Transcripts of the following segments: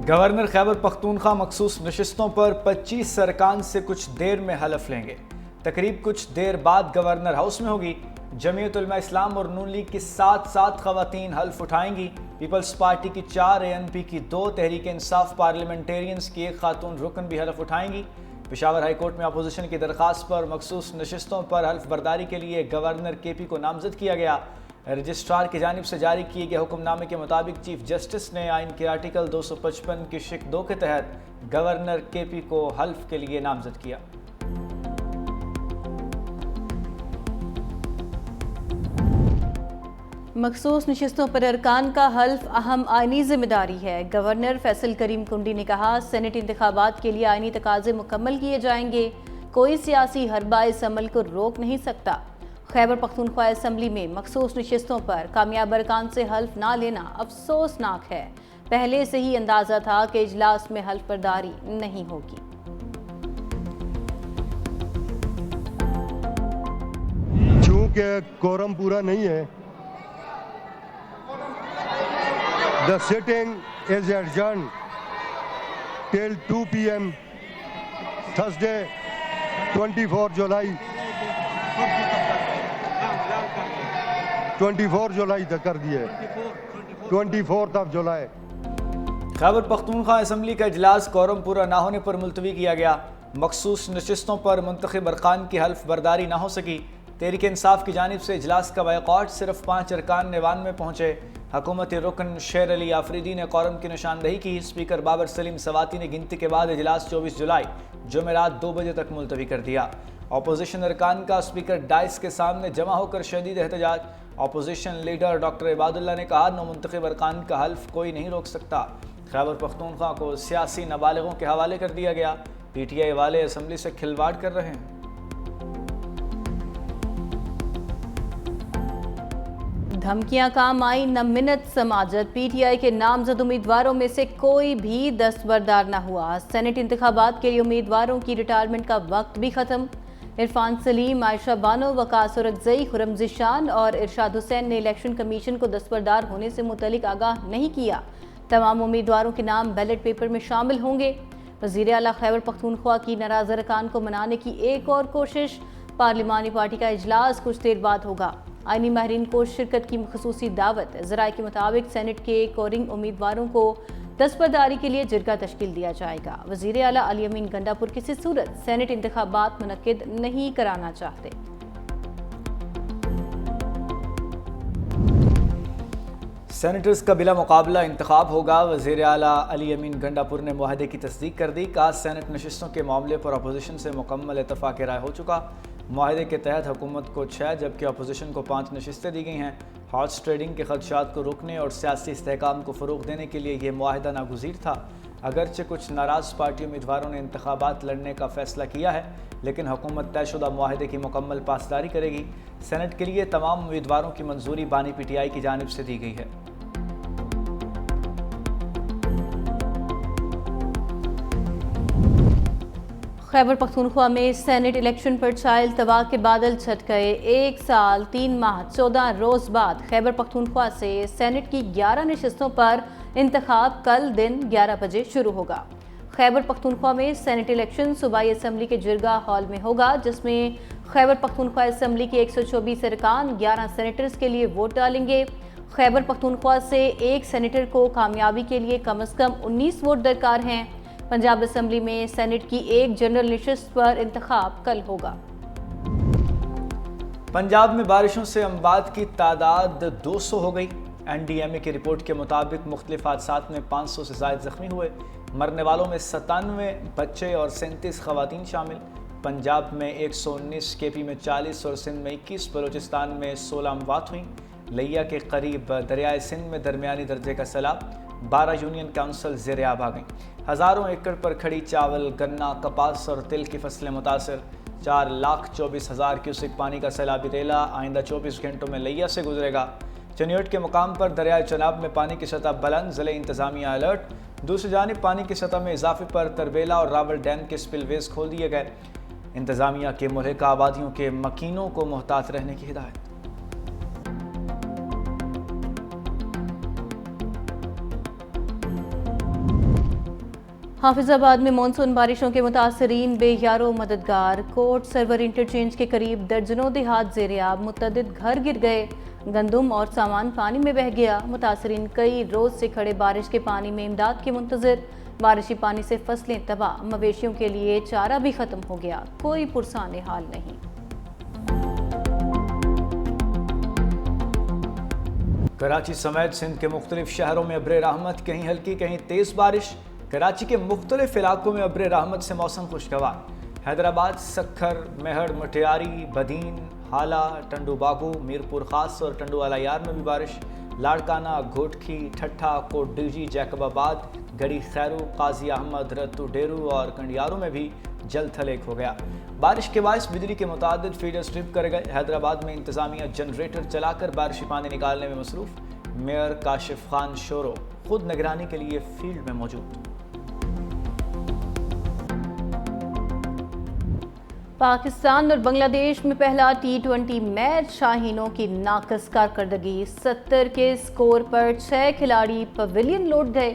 Governor Khyber Pakhtunkhwa मखसूस नशिस्तों पर 25 अरकान से कुछ देर में हलफ लेंगे। तकरीब कुछ देर बाद गवर्नर हाउस में होगी। जमीयत उलमा इस्लाम और नून लीग की 7 खवातीन हल्फ उठाएंगी। पीपल्स पार्टी की 4, ANP की 2, तहरीक इंसाफ पार्लियामेंटेरियंस की 1 खातून रुकन भी हल्फ उठाएंगी। पेशावर हाई कोर्ट में अपोजिशन की दरख्वास्त पर मखसूस नशिस्तों पर हल्फ बर्दारी के लिए गवर्नर KP को नामजद किया गया। रजिस्ट्रार की जानिब से जारी किए गए हुक्मनामे के मुताबिक चीफ जस्टिस ने आइन के आर्टिकल 255 की शिक 2 के तहत गवर्नर KP को हल्फ के लिए नामजद किया। मखसूस नशिस्तों पर अरकान का हल्फ अहम आइनी जिम्मेदारी है। गवर्नर फैसल करीम कुंडी ने कहा, सेनेट इंतखाबात के लिए आइनी तकाजे मुकम्मल किए जाएंगे। कोई सियासी हरबा इस अमल को रोक नहीं सकता। खैबर पख्तूनख्वा असम्बली में मखसूस नशिस्तों पर कामयाब अरकान से हल्फ ना लेना अफसोसनाक है। पहले से ही अंदाजा था कि इजलास में हल्फ बर्दारी नहीं होगी। चूंकि कोरम पूरा नहीं है, the sitting is adjourned till 2 PM Thursday 24 जुलाई 24 जुलाई तक कर दिए। 24 जुलाई। खैबर पख्तूनख्वा असम्बली का इजलास कोरम पूरा ना होने पर मुलतवी किया गया। मखसूस नशिस्तों पर मुंतखब अरकान की हल्फ बर्दारी ना हो सकी। तहरीक इंसाफ की जानिब से इजलास का बायकॉट सिर्फ 5 अरकान नेवान में पहुंचे। हुकूमती रुकन शेर अली आफरीदी ने कोरम की निशानदही की। स्पीकर बाबर सलीम सवाती ने गिनती के बाद इजलास 24 जुलाई जुमेरात 2 बजे तक मुलतवी कर दिया। अपोजिशन अरकान का स्पीकर डाइस के सामने जमा होकर शदीद एहतजाज। अपोजिशन लीडर डॉक्टर इबादुल्ला ने कहा, नौमुंतखब अरकान का हल्फ कोई नहीं रोक सकता। खैबर पख्तूनख्वा को सियासी नाबालिगों के हवाले कर दिया गया। PTI वाले असम्बली से खिलवाड़ कर रहे हैं। धमकियां काम आई न मिन्नत समाजत। PTI के नामजद उम्मीदवारों में से कोई भी दस्तबरदार न हुआ। सेनेट इंतखाबात के लिए उम्मीदवारों की रिटायरमेंट का वक्त भी खत्म। इरफान सलीम, आयशा बानो, वकास औरकजई, खुरम ज़िशान और इरशाद हुसैन ने इलेक्शन कमीशन को दस्तबरदार होने से मुतल्लिक आगाह नहीं किया। तमाम उम्मीदवारों के नाम बैलेट पेपर में शामिल होंगे। वज़ीर आला खैबर पख्तूनख्वा की नाराज़ अरकान को मनाने की एक और कोशिश। पार्लिमानी पार्टी का इजलास कुछ देर बाद होगा। आइनी माहिरीन को शिरकत की खुसूसी दावत। ज़राए के मुताबिक सेनेट के कोरिंग उम्मीदवारों को दस्तबरदारी के लिए जिरगा तश्कील दिया जाएगा। वज़ीर आला अली अमीन गंडापुर किसी सूरत सेनेट इंतखाबात मुनक्किद नहीं कराना चाहते। सेनेटर्स का बिला मुकाबला इंतखाब होगा। वज़ीर आला अली अमीन गंडापुर ने मुआहदे की तस्दीक कर दी। कहा, सेनेट नशिस्तों के मामले पर अपोजिशन से मुकम्मल इत्तफाक़ राय हो चुका। मुआहदे के तहत हुकूमत को 6 जबकि अपोजिशन को 5 नशिस्तें दी गई हैं। हॉर्स ट्रेडिंग के खदशात को रोकने और सियासी इस्तेहकाम को फ़रोग़ देने के लिए यह मुआहदा नागुज़ीर था। अगरचे कुछ नाराज़ पार्टी उम्मीदवारों ने इंतखाबात लड़ने का फ़ैसला किया है, लेकिन हुकूमत तयशुदा मुआहदे की मुकम्मल पासदारी करेगी। सेनेट के लिए तमाम उम्मीदवारों की मंजूरी बानी PTI की जानिब से दी गई है। खैबर पख्तूनख्वा में सेनेट इलेक्शन पर छायल तबाह के बादल छट गए। 1 साल 3 माह 14 रोज़ बाद खैबर पख्तूनख्वा से सेनेट की 11 नशिस्तों पर इंतखाब कल दिन 11 बजे शुरू होगा। खैबर पख्तूनख्वा में सेनेट इलेक्शन सूबाई असम्बली के जिरगा हॉल में होगा, जिसमें खैबर पख्तूनख्वा असम्बली के 124 अरकान 11 सेनेटर्स के लिए वोट डालेंगे। खैबर पख्तूनख्वा से एक सेनेटर को कामयाबी के लिए कम अज़ कम 19 वोट दरकार हैं। पंजाब असम्बली में सेनेट की एक जनरल नशिस्त पर इंतखाब कल होगा। पंजाब में बारिशों से अमवात की तादाद 200 हो गई। NDMA की रिपोर्ट के मुताबिक मुख्तलिफ हादसात में 500 से ज़ायद ज़ख्मी हुए। मरने वालों में 97 बच्चे और 37 खवातीन शामिल। पंजाब में 119, KP में 40 और सिंध में 21, बलूचिस्तान में 16 अमवात हुई। लिया के करीब दरियाए सिंध में दरमियानी दर्जे का सैलाब। 12 यूनियन काउंसिल ज़ेर आब आ गई। हज़ारों एकड़ पर खड़ी चावल, गन्ना, कपास और तिल की फसलें मुतासर। 4,24,000 क्यूसिक पानी का सैलाबी रेला आइंदा 24 घंटों में लिया से गुजरेगा। चनियोट के मुकाम पर दरियाए चनाब में पानी की सतह बुलंद, ज़िले इंतज़ामिया अलर्ट। दूसरी जानिब पानी की सतह में इजाफे पर तरबेला और रावल डैम के स्पिलवेज खोल दिए गए। इंतज़ामिया के मुल्हिका आबादियों के मकीनों को मोहतात रहने की हिदायत। हाफिजाबाद में मानसून बारिशों के मुतासरीन बेयारो मददगार। कोट सर्वर इंटरचेंज के करीब दर्जनों देहात ज़ेर-ए-आब, मुतअद्दिद घर गिर गए, गंदुम और सामान पानी में बह गया। मुतासरीन कई रोज से खड़े बारिश के पानी में इमदाद के मुंतज़िर। बारिशी पानी से फसलें तबाह, मवेशियों के लिए चारा भी खत्म हो गया, कोई पुरसाने हाल नहीं। कराची समेत सिंध के मुख्तलिफ शहरों में अब्र रहमत, कहीं हल्की कहीं तेज बारिश। कराची के मुख्तलिफ इलाकों में अब्र रहमत से मौसम खुशगवार। हैदराबाद, सक्खर, मेहर, मटियारी, बदीन, हाला, टंडू बागू, मीरपुर खास और टंडू अलायार में भी बारिश। लाड़काना, घोटकी, ठट्ठा, कोट डीजी, जैकबाबाद, गड़ी खैरू, काजी अहमद, रत्तू डेरू और कंडियारों में भी जल थलेक हो गया। बारिश के बायस बिजली के मुतादिद फीडर स्ट्रिप कर गए। हैदराबाद में इंतजामिया जनरेटर चलाकर बारिशी पानी निकालने में मसरूफ। मेयर काशिफ खान शोरो खुद निगरानी के लिए फील्ड में मौजूद। पाकिस्तान और बांग्लादेश में पहला T20 मैच शाहीनों की नाकस कारकर्दगी। 70 के स्कोर पर 6 खिलाड़ी पवेलियन लौट गए।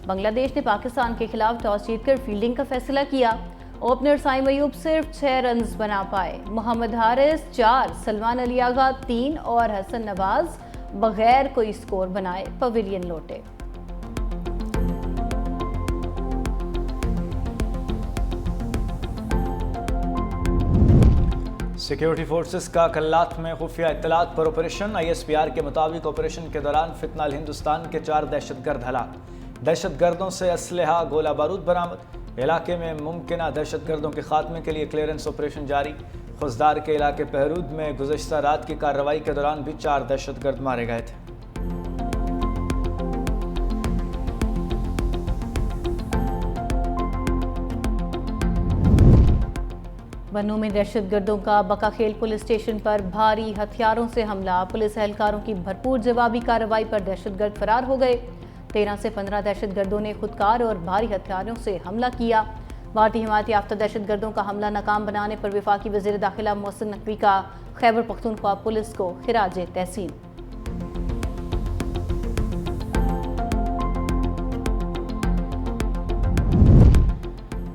बांग्लादेश ने पाकिस्तान के खिलाफ टॉस जीतकर फील्डिंग का फैसला किया। ओपनर साइम अयूब सिर्फ 6 रन बना पाए। मोहम्मद हारिस 4, सलमान अली आगा 3 और हसन नवाज बगैर कोई स्कोर बनाए पवेलियन लौटे। सिक्योरिटी फोर्सेस का कल्लात में खुफिया इत्तलात पर ऑपरेशन। ISPR के मुताबिक ऑपरेशन के दौरान फितनाल हिंदुस्तान के 4 दहशतगर्द हलाक। दहशतगर्दों से असलहा, गोला बारूद बरामद। इलाके में मुमकिन दहशतगर्दों के खात्मे के लिए क्लियरेंस ऑपरेशन जारी। खुजदार के इलाके पहरूद में गुज़श्ता रात की कार्रवाई के दौरान भी 4 दहशतगर्द मारे गए थे। बन्नू में दहशतगर्दों का बकाखेल पुलिस स्टेशन पर भारी हथियारों से हमला। पुलिस एहलकारों की भरपूर जवाबी कार्रवाई पर दहशतगर्द फरार हो गए। 13 से 15 दहशतगर्दों ने खुदकार और भारी हथियारों से हमला किया। भारतीय हिमायत याफ्ता दहशतगर्दों का हमला नाकाम बनाने पर वफाकी वज़ीर दाखिला मोहसिन नकवी का खैबर पख्तूनख्वा पुलिस को खिराज तहसीन।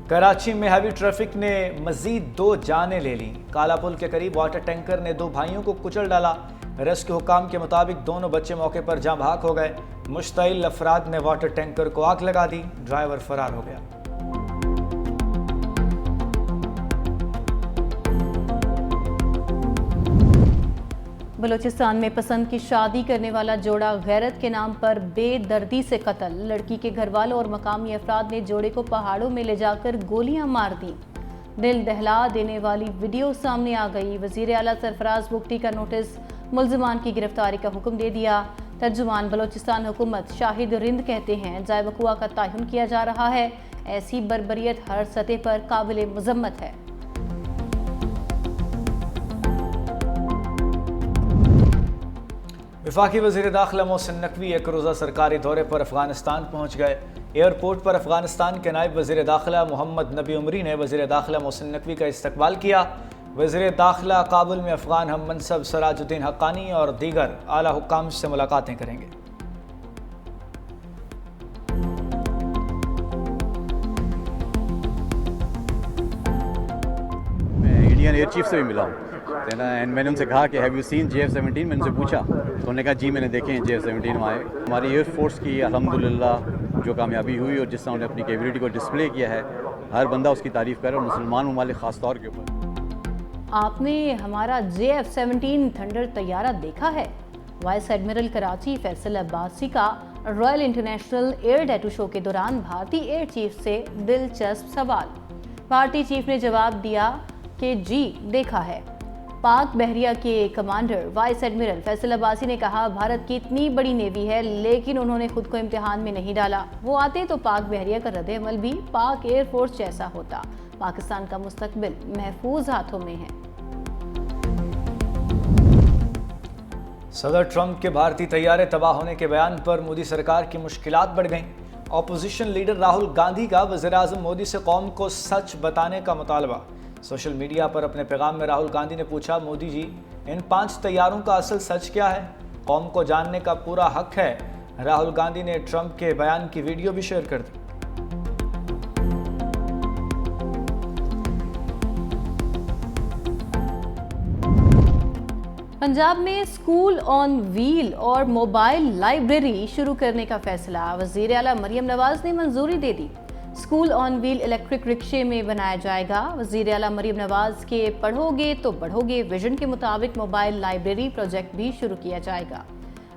कराची में हैवी ट्रैफिक ने मजीद 2 जानें ले लीं। काला पुल के करीब वाटर टैंकर ने 2 भाइयों को कुचल डाला। रेस्क्यू हुकाम के मुताबिक दोनों बच्चे मौके पर जाँ भाग हो गए। मुश्तइल अफराद ने वाटर टैंकर को आग लगा दी। ड्राइवर फरार हो गया। बलूचिस्तान में पसंद की शादी करने वाला जोड़ा गैरत के नाम पर बेदर्दी से कत्ल। लड़की के घर वालों और मकामी अफराद ने जोड़े को पहाड़ों में ले जाकर गोलियां मार दी। दिल दहला देने वाली वीडियो सामने आ गई। वजीर आला सरफराज बुगटी का नोटिस, मुल्जिमान की गिरफ्तारी का हुक्म दे दिया। तर्जुमान बलूचिस्तान हुकूमत शाहिद रिंद कहते हैं जाए वकुआ का तयन किया जा रहा है। ऐसी बर्बरियत हर सतह पर काबिल मजम्मत है। वफाकी वज़ीर दाखिला मोहसिन नकवी एक रोज़ा सरकारी दौरे पर अफगानिस्तान पहुँच गए। एयरपोर्ट पर अफगानिस्तान के नायब वज़ीर दाखिला मोहम्मद नबी उमरी ने वज़ीर दाखिला मोहसिन नकवी का इस्तकबाल किया। वज़ीर दाखिला काबुल में अफगान हम मनसब सराजुद्दीन हक्कानी और दीगर आला हुक्काम से मुलाकातें करेंगे। मैं इंडियन एयर चीफ से भी मिला हूँ एंड मैंने उनसे कहा कि हैव यू सीन JF-17। मैंने उनसे पूछा तो उन्होंने कहा जी मैंने देखे हैं JF-17 हमारे हमारी एयरफोर्स की अल्हम्दुलिल्लाह जो कामयाबी हुई और जिस तरह उन्होंने अपनी कैपेबिलिटी को डिस्प्ले किया है, हर बंदा उसकी तारीफ़ कर रहा है और मुसलमान ममालिक ख़ास तौर के ऊपर। आपने हमारा JF-17 थंडर तैयारा देखा है? वाइस एडमिरल कराची फैसल अब्बासी का royal international air tattoo show के दौरान भारतीय एयर चीफ से दिलचस्प सवाल। भारतीय चीफ ने जवाब दिया कि जी देखा है। पाक बहरिया के commander vice admiral Faisal Abbasi ने कहा भारत की इतनी बड़ी नेवी है लेकिन उन्होंने खुद को इम्तिहान में नहीं डाला। वो आते तो पाक बहरिया का रद्द-ए-अमल भी पाक एयरफोर्स जैसा होता। पाकिस्तान का मुस्तकबिल महफूज हाथों में है। सदर ट्रंप के भारतीय तैयारे तबाह होने के बयान पर मोदी सरकार की मुश्किलात बढ़ गईं। ऑपोजिशन लीडर राहुल गांधी का वज़ीर-ए-आज़म मोदी से कौम को सच बताने का मुतालबा। सोशल मीडिया पर अपने पैगाम में राहुल गांधी ने पूछा, मोदी जी इन 5 तैयारों का असल सच क्या है? कौम को जानने का पूरा हक है। राहुल गांधी ने ट्रंप के बयान की वीडियो भी शेयर कर दी। पंजाब में स्कूल ऑन व्हील और मोबाइल लाइब्रेरी शुरू करने का फैसला वज़ीर आला मरियम नवाज ने मंजूरी दे दी। स्कूल ऑन व्हील इलेक्ट्रिक रिक्शे में बनाया जाएगा। वज़ीर आला मरियम नवाज के पढ़ोगे तो बढ़ोगे विजन के मुताबिक मोबाइल लाइब्रेरी प्रोजेक्ट भी शुरू किया जाएगा।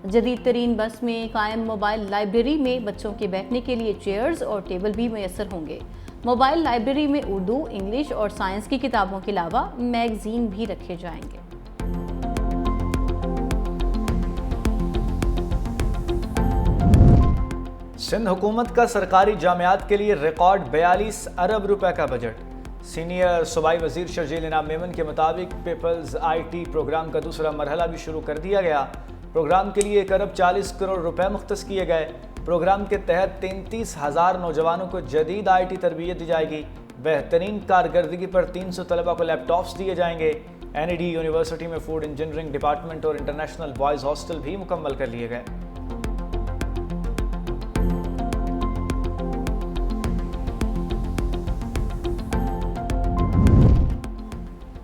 जदीद तरीन बस में कायम मोबाइल लाइब्रेरी में बच्चों के बैठने के लिए चेयर्स और टेबल भी मैसर होंगे। मोबाइल लाइब्रेरी में उर्दू, इंग्लिश और साइंस की किताबों के अलावा मैगजीन भी रखे जाएंगे। सिंध हुकूमत का सरकारी जामियात के लिए रिकॉर्ड 42 अरब रुपए का बजट। सीनियर सूबाई वजीर शर्जील इनाम मेमन के मुताबिक पीपल्स IT प्रोग्राम का दूसरा मरहला भी शुरू कर दिया गया। प्रोग्राम के लिए 1 अरब 40 करोड़ रुपए मुख्तस किए गए। प्रोग्राम के तहत 33,000 नौजवानों को जदीद IT तरबियत दी जाएगी। बेहतरीन कारकर्दगी पर 300 तलबा को लैपटॉप्स दिए जाएंगे। NED यूनिवर्सिटी में फूड इंजीनियरिंग डिपार्टमेंट और इंटरनेशनल बॉयज़ हॉस्टल भी मुकम्मल कर लिए गए।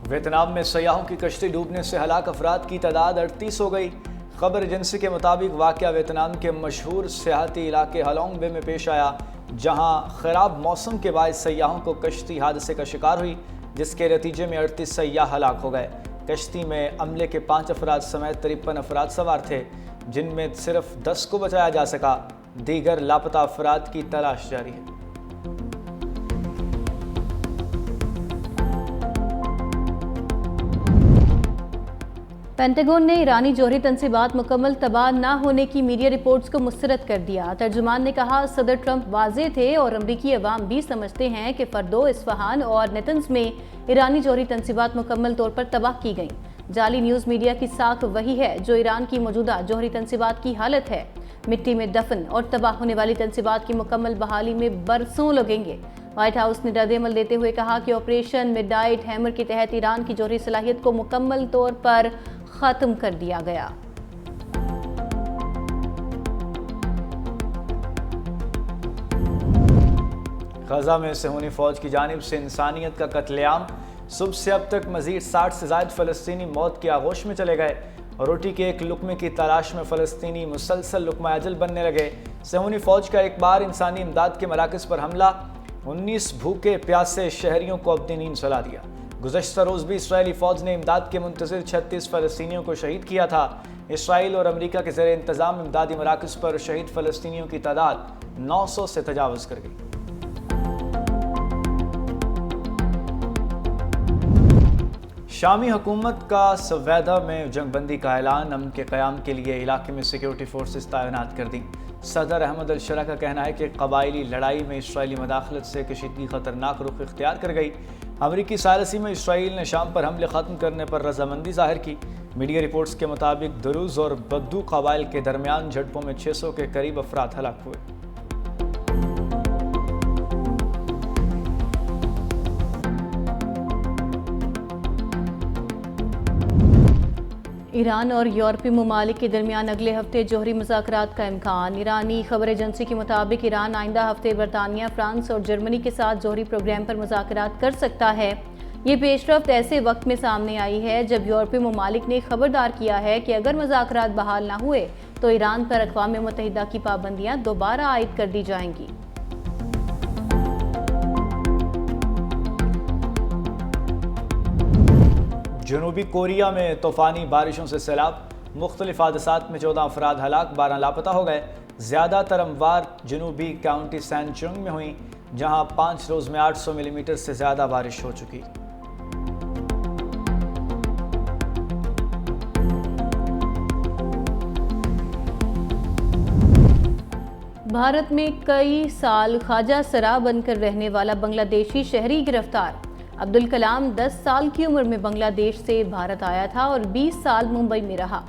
वियतनाम में सयाहों की कश्ती डूबने से हलाक अफराद की तादाद 38 हो गई। खबर एजेंसी के मुताबिक वाक़या वियतनाम के मशहूर सियाहती इलाके हलोंग बे में पेश आया, जहां खराब मौसम के बायस सयाहों को कश्ती हादसे का शिकार हुई, जिसके नतीजे में 38 सयाह हलाक हो गए। कश्ती में अमले के 5 अफराद समेत 53 अफराद सवार थे, जिनमें सिर्फ 10 को बचाया जा सका। दीगर लापता अफराद की तलाश जारी है। पेंटागन ने ईरानी जौहरी तनसीबात मुकम्मल तबाह न होने की मीडिया रिपोर्ट्स को मुस्तरद कर दिया। तर्जुमान ने कहा, सदर ट्रंप वाज़े थे और अमरीकी अवाम भी समझते हैं कि फर्दो, इस्फहान और नेतन्स में ईरानी जौहरी तनसीबात मुकम्मल तौर पर तबाह की गईं। जाली न्यूज़ मीडिया की साख वही है जो ईरान की मौजूदा जौहरी तनसीबात की हालत है। मिट्टी में दफन और तबाह होने वाली तनसीबात की मुकम्मल बहाली में बरसों लगेंगे। व्हाइट हाउस ने रद्द-ए-अमल देते हुए कहा कि ऑपरेशन मिडनाइट हैमर के तहत ईरान की जौहरी सलाहियत को मुकम्मल तौर पर ख़त्म कर दिया गया। गजा में सहूनी फौज की जानिब से इंसानियत का कत्लेआम। सुबह से अब तक मजीद 60 से ज़ायद फ़लस्तीनी मौत की आगोश में चले गए। रोटी के एक लुकमे की तलाश में फ़लस्तीनी मुसलसल लुकमा अजल बनने लगे। सहूनी फौज का एक बार इंसानी इमदाद के मराकज़ पर हमला 19 भूखे प्यासे शहरियों को अपनी नींद सुला दिया। गुज़श्ता रोज़ भी इसराइली फ़ौज ने इमदाद के मुंतज़िर 36 फ़लस्तीनियों को शहीद किया था। इसराइल और अमरीका के ज़ेर इंतज़ाम इमदादी मराकज़ पर शहीद फ़लस्तीनियों की तादाद 900 से तजावज़ कर गई। शामी हुकूमत का सवैदा में जंगबंदी का ऐलान। अमन के क़याम के लिए इलाके में सिक्योरिटी फोर्सेस तैनात कर दी। सदर अहमद अल-शरा का कहना है कि कबायली लड़ाई में इसराइली मदाखलत से कशीदगी ख़तरनाक रुख इख्तियार कर गई। अमरीकी सालसी में इसराइल ने शाम पर हमले ख़त्म करने पर रजामंदी ज़ाहिर की। मीडिया रिपोर्ट्स के मुताबिक दरूज और बद्दू कबाइल के दरमियान झड़पों में 600 के करीब अफराद हलाक हुए। ईरान और यूरोपीय ममालिक के दरमियान अगले हफ्ते जौहरी मुज़ाकरात का इम्कान। ईरानी खबर एजेंसी के मुताबिक ईरान आइंदा हफ्ते बरतानिया, फ्रांस और जर्मनी के साथ जौहरी प्रोग्राम पर मुज़ाकरात कर सकता है। ये पेशरफ्त ऐसे वक्त में सामने आई है जब यूरोपीय ममालिक ने खबरदार किया है कि अगर मुज़ाकरात बहाल न हुए तो ईरान पर अक़वाम मुत्तहिदा की पाबंदियाँ दोबारा आयद कर दी जाएंगी। जनूबी कोरिया में तूफ़ानी बारिशों से सैलाब। मुख्तलिफ हादसात में 14 अफराद हलाक, 12 लापता हो गए। ज़्यादातर अमवार जनूबी काउंटी सैनचुंग में हुई, जहां 5 रोज़ में 800 मिलीमीटर से ज़्यादा बारिश हो चुकी। भारत में कई साल ख्वाजा सरा बनकर रहने वाला बांग्लादेशी शहरी गिरफ्तार। अब्दुल कलाम 10 साल की उम्र में बांग्लादेश से भारत आया था और 20 साल मुंबई में रहा।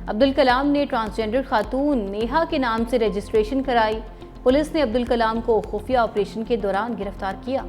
अब्दुल कलाम ने ट्रांसजेंडर खातून नेहा के नाम से रजिस्ट्रेशन कराई। पुलिस ने अब्दुल कलाम को खुफिया ऑपरेशन के दौरान गिरफ्तार किया।